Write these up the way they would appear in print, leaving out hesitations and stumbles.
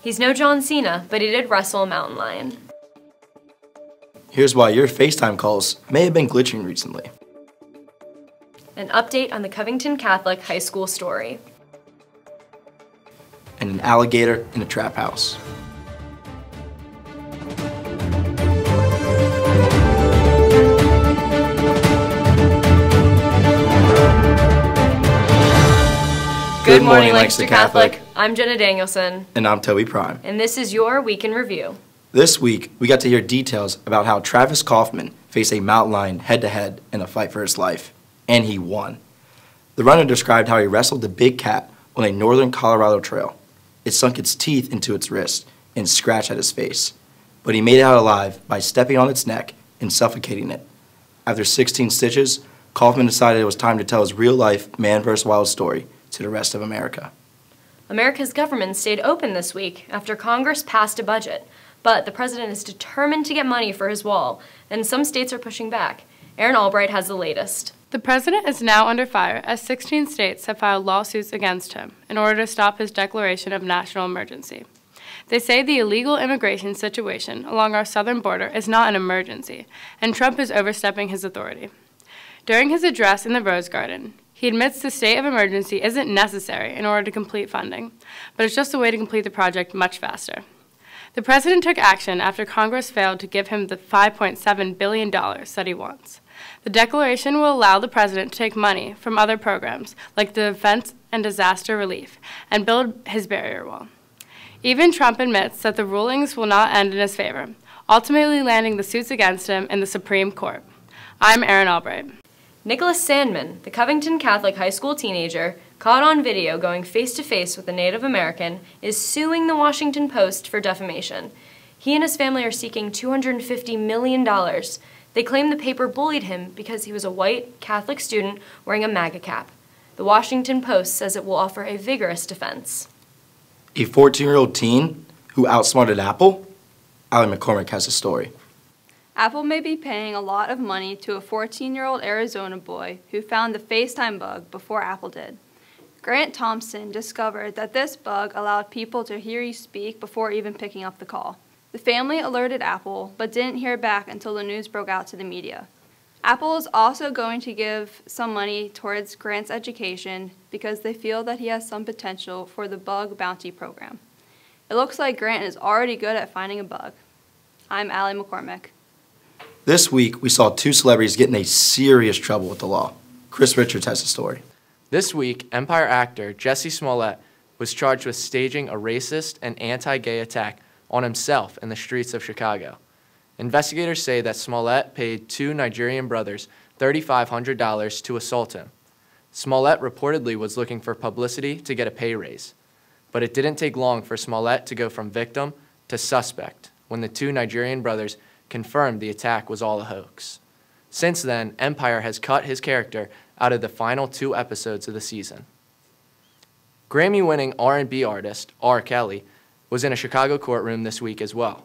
He's no John Cena, but he did wrestle a mountain lion. Here's why your FaceTime calls may have been glitching recently. An update on the Covington Catholic High School story. And an alligator in a trap house. Good morning, Lancaster Catholic. I'm Jenna Danielson. And I'm Toby Prime. And this is your Week in Review. This week, we got to hear details about how Travis Kaufman faced a mountain lion head-to-head in a fight for his life. And he won. The runner described how he wrestled the big cat on a northern Colorado trail. It sunk its teeth into its wrist and scratched at his face. But he made it out alive by stepping on its neck and suffocating it. After 16 stitches, Kaufman decided it was time to tell his real-life man vs. wild story to the rest of America. America's government stayed open this week after Congress passed a budget, but the president is determined to get money for his wall, and some states are pushing back. Aaron Albright has the latest. The president is now under fire as 16 states have filed lawsuits against him in order to stop his declaration of national emergency. They say the illegal immigration situation along our southern border is not an emergency, and Trump is overstepping his authority. During his address in the Rose Garden, he admits the state of emergency isn't necessary in order to complete funding, but it's just a way to complete the project much faster. The president took action after Congress failed to give him the $5.7 billion that he wants. The declaration will allow the president to take money from other programs, like the Defense and Disaster Relief, and build his barrier wall. Even Trump admits that the rulings will not end in his favor, ultimately landing the suits against him in the Supreme Court. I'm Aaron Albright. Nicholas Sandman, the Covington Catholic high school teenager, caught on video going face-to-face with a Native American, is suing the Washington Post for defamation. He and his family are seeking $250 million. They claim the paper bullied him because he was a white Catholic student wearing a MAGA cap. The Washington Post says it will offer a vigorous defense. A 14-year-old teen who outsmarted Apple? Allie McCormick has a story. Apple may be paying a lot of money to a 14-year-old Arizona boy who found the FaceTime bug before Apple did. Grant Thompson discovered that this bug allowed people to hear you speak before even picking up the call. The family alerted Apple, but didn't hear back until the news broke out to the media. Apple is also going to give some money towards Grant's education because they feel that he has some potential for the bug bounty program. It looks like Grant is already good at finding a bug. I'm Allie McCormick. This week, we saw two celebrities get in a serious trouble with the law. Chris Richards has a story. This week, Empire actor Jussie Smollett was charged with staging a racist and anti-gay attack on himself in the streets of Chicago. Investigators say that Smollett paid two Nigerian brothers $3,500 to assault him. Smollett reportedly was looking for publicity to get a pay raise. But it didn't take long for Smollett to go from victim to suspect when the two Nigerian brothers confirmed the attack was all a hoax. Since then, Empire has cut his character out of the final 2 episodes of the season. Grammy-winning R&B artist R. Kelly was in a Chicago courtroom this week as well.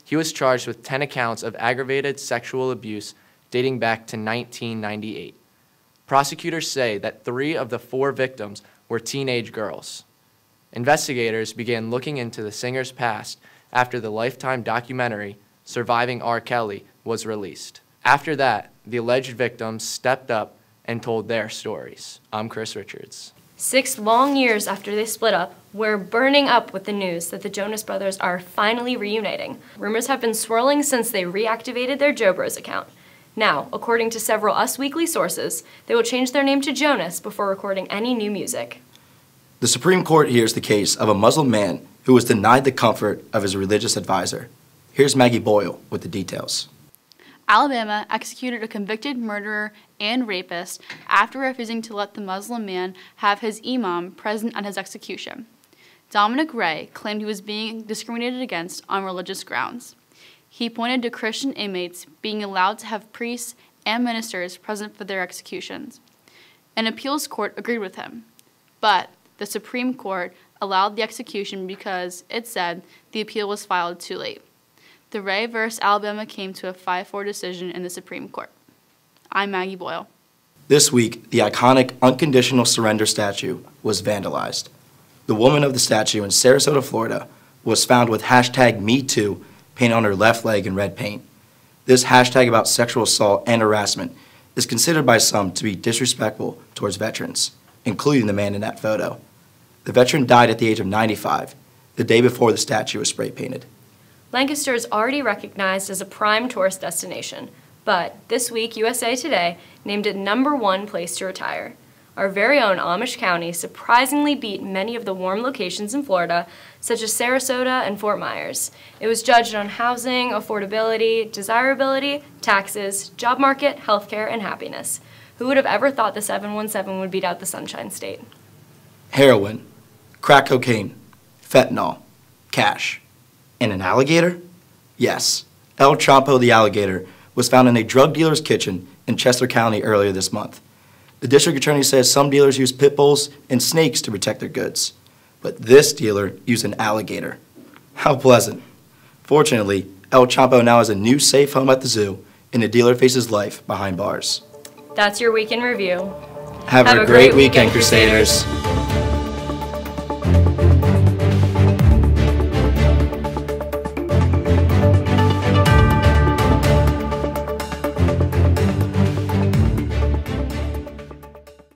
He was charged with 10 accounts of aggravated sexual abuse dating back to 1998. Prosecutors say that 3 of the 4 victims were teenage girls. Investigators began looking into the singer's past after the Lifetime documentary Surviving R. Kelly was released. After that, the alleged victims stepped up and told their stories. I'm Chris Richards. 6 long years after they split up, we're burning up with the news that the Jonas Brothers are finally reuniting. Rumors have been swirling since they reactivated their Joe Bros account. Now, according to several Us Weekly sources, they will change their name to Jonas before recording any new music. The Supreme Court hears the case of a Muslim man who was denied the comfort of his religious advisor. Here's Maggie Boyle with the details. Alabama executed a convicted murderer and rapist after refusing to let the Muslim man have his imam present at his execution. Dominic Ray claimed he was being discriminated against on religious grounds. He pointed to Christian inmates being allowed to have priests and ministers present for their executions. An appeals court agreed with him, but the Supreme Court allowed the execution because it said the appeal was filed too late. The Ray v. Alabama came to a 5-4 decision in the Supreme Court. I'm Maggie Boyle. This week, the iconic unconditional surrender statue was vandalized. The woman of the statue in Sarasota, Florida, was found with hashtag #MeToo painted on her left leg in red paint. This hashtag about sexual assault and harassment is considered by some to be disrespectful towards veterans, including the man in that photo. The veteran died at the age of 95, the day before the statue was spray painted. Lancaster is already recognized as a prime tourist destination, but this week USA Today named it #1 place to retire. Our very own Amish County surprisingly beat many of the warm locations in Florida, such as Sarasota and Fort Myers. It was judged on housing, affordability, desirability, taxes, job market, healthcare, and happiness. Who would have ever thought the 717 would beat out the Sunshine State? Heroin, crack cocaine, fentanyl, cash, and an alligator? Yes, El Chapo the alligator was found in a drug dealer's kitchen in Chester County earlier this month. The district attorney says some dealers use pit bulls and snakes to protect their goods, but this dealer used an alligator. How pleasant. Fortunately, El Chapo now has a new safe home at the zoo, and the dealer faces life behind bars. That's your week in review. Have a great weekend, Crusaders.